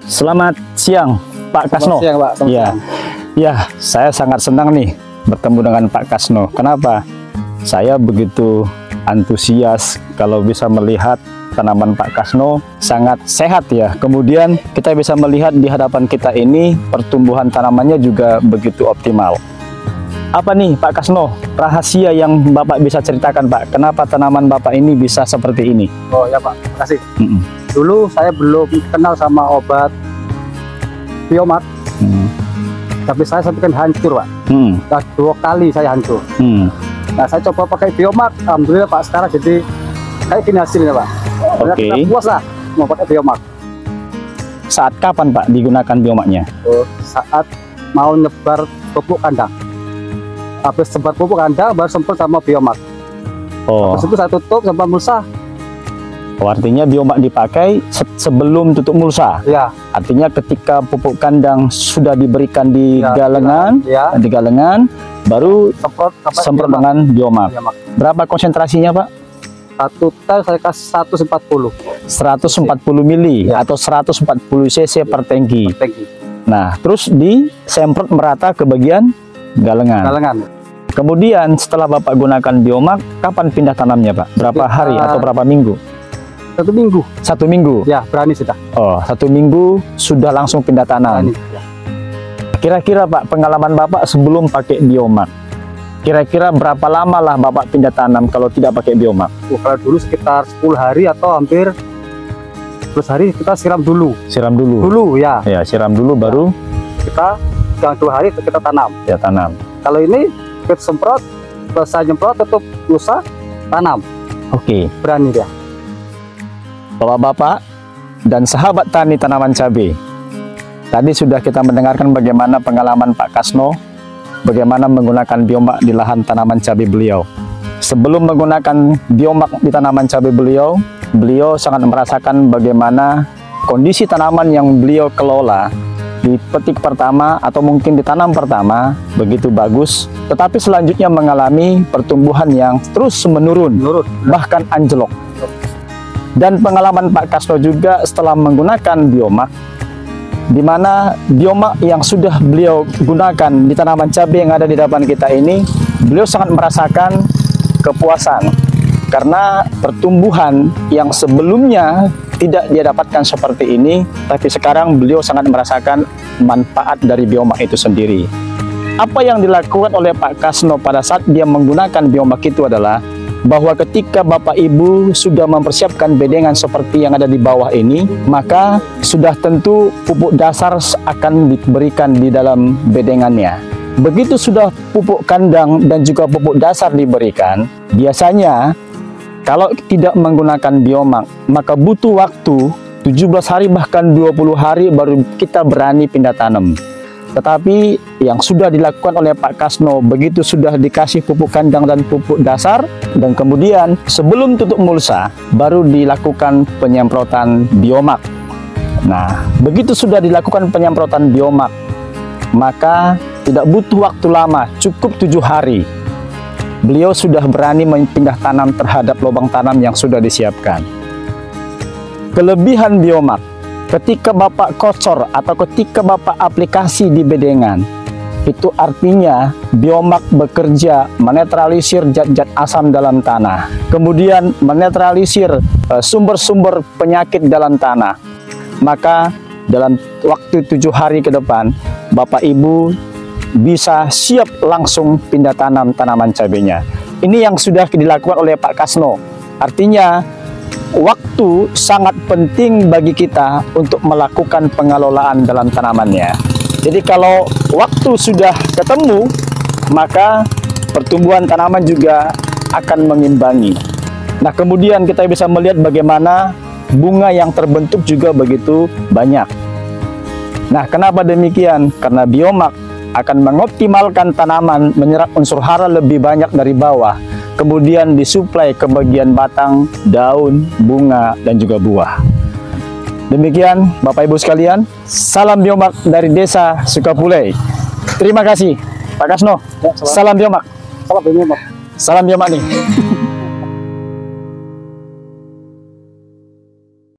Selamat siang, Pak Kasno. Selamat siang, Pak. Selamat siang. Ya, saya sangat senang nih bertemu dengan Pak Kasno. Kenapa? Saya begitu antusias kalau bisa melihat tanaman Pak Kasno sangat sehat ya. Kemudian kita bisa melihat di hadapan kita ini pertumbuhan tanamannya juga begitu optimal. Apa nih Pak Kasno, rahasia yang Bapak bisa ceritakan Pak? Kenapa tanaman Bapak ini bisa seperti ini? Oh ya Pak, terima kasih. Dulu saya belum kenal sama obat Biomax, tapi saya sampai hancur Pak. Nah, 2 kali saya hancur. Nah saya coba pakai Biomax, alhamdulillah Pak, sekarang jadi kayak gini hasilnya Pak. Oke. Puas lah mau pakai Biomax. Saat kapan Pak digunakan Biomaxnya? Oh, saat mau nyebar pupuk kandang. Habis sempat pupuk kandang baru sempat sama Biomax. Oh. Habis itu saya tutup sama mulsa. Oh, artinya Biomax dipakai sebelum tutup mulsa. Ya. Artinya ketika pupuk kandang sudah diberikan di Ya, galengan, ya. di galengan, baru semprot dengan Biomax. Berapa konsentrasinya Pak? Satu tel saya kasih 140. 140 mili Ya. atau 140 cc per tangki. Tangki. Nah, terus disemprot merata ke bagian galengan. Galengan. Kemudian setelah Bapak gunakan Biomax, kapan pindah tanamnya Pak? Berapa hari atau berapa minggu? 1 minggu. 1 minggu? Ya, berani sudah. Oh, 1 minggu sudah langsung pindah tanam. Berani, ya. Kira-kira Pak, pengalaman Bapak sebelum pakai Biomax, kira-kira berapa lama lah Bapak pindah tanam kalau tidak pakai Biomax? Kalau dulu sekitar 10 hari atau hampir 10 hari kita siram dulu. Siram dulu? Dulu ya. Ya, siram dulu baru Kita jangan 2 hari kita tanam. ya tanam. Kalau ini kita semprot, selesai nyemprot tutup lusa, tanam. Oke. Berani dia. Bapak-bapak dan sahabat tani tanaman cabai, tadi sudah kita mendengarkan bagaimana pengalaman Pak Kasno, bagaimana menggunakan Biomax di lahan tanaman cabai beliau. Sebelum menggunakan Biomax di tanaman cabai beliau, beliau sangat merasakan bagaimana kondisi tanaman yang beliau kelola di petik pertama atau mungkin ditanam pertama begitu bagus, tetapi selanjutnya mengalami pertumbuhan yang terus menurun, bahkan anjlok. Dan pengalaman Pak Kasno juga setelah menggunakan Biomax, di mana Biomax yang sudah beliau gunakan di tanaman cabai yang ada di depan kita ini, beliau sangat merasakan kepuasan karena pertumbuhan yang sebelumnya tidak dia dapatkan seperti ini, tapi sekarang beliau sangat merasakan manfaat dari Biomax itu sendiri. Apa yang dilakukan oleh Pak Kasno pada saat dia menggunakan Biomax itu adalah bahwa ketika Bapak Ibu sudah mempersiapkan bedengan seperti yang ada di bawah ini, maka sudah tentu pupuk dasar akan diberikan di dalam bedengannya. Begitu sudah pupuk kandang dan juga pupuk dasar diberikan, biasanya kalau tidak menggunakan Biomax, maka butuh waktu 17 hari bahkan 20 hari baru kita berani pindah tanam. Tetapi yang sudah dilakukan oleh Pak Kasno, begitu sudah dikasih pupuk kandang dan pupuk dasar, dan kemudian sebelum tutup mulsa, baru dilakukan penyemprotan Biomax. Nah, begitu sudah dilakukan penyemprotan Biomax, maka tidak butuh waktu lama, cukup 7 hari. Beliau sudah berani pindah tanam terhadap lubang tanam yang sudah disiapkan. Kelebihan Biomax, ketika Bapak kocor atau ketika Bapak aplikasi di bedengan, itu artinya Biomax bekerja menetralisir zat-zat asam dalam tanah, kemudian menetralisir sumber-sumber penyakit dalam tanah. Maka dalam waktu 7 hari ke depan, Bapak Ibu bisa siap langsung pindah tanam tanaman cabainya. Ini yang sudah dilakukan oleh Pak Kasno. Artinya waktu sangat penting bagi kita untuk melakukan pengelolaan dalam tanamannya. Jadi kalau waktu sudah ketemu, maka pertumbuhan tanaman juga akan mengimbangi. Nah, kemudian kita bisa melihat bagaimana bunga yang terbentuk juga begitu banyak. Nah, kenapa demikian? Karena Biomax akan mengoptimalkan tanaman menyerap unsur hara lebih banyak dari bawah, kemudian disuplai ke bagian batang, daun, bunga, dan juga buah. Demikian Bapak Ibu sekalian, salam Biomax dari Desa Sukapulei. Terima kasih Pak Kasno. Salam Biomax. Salam Biomax. Salam Biomax nih.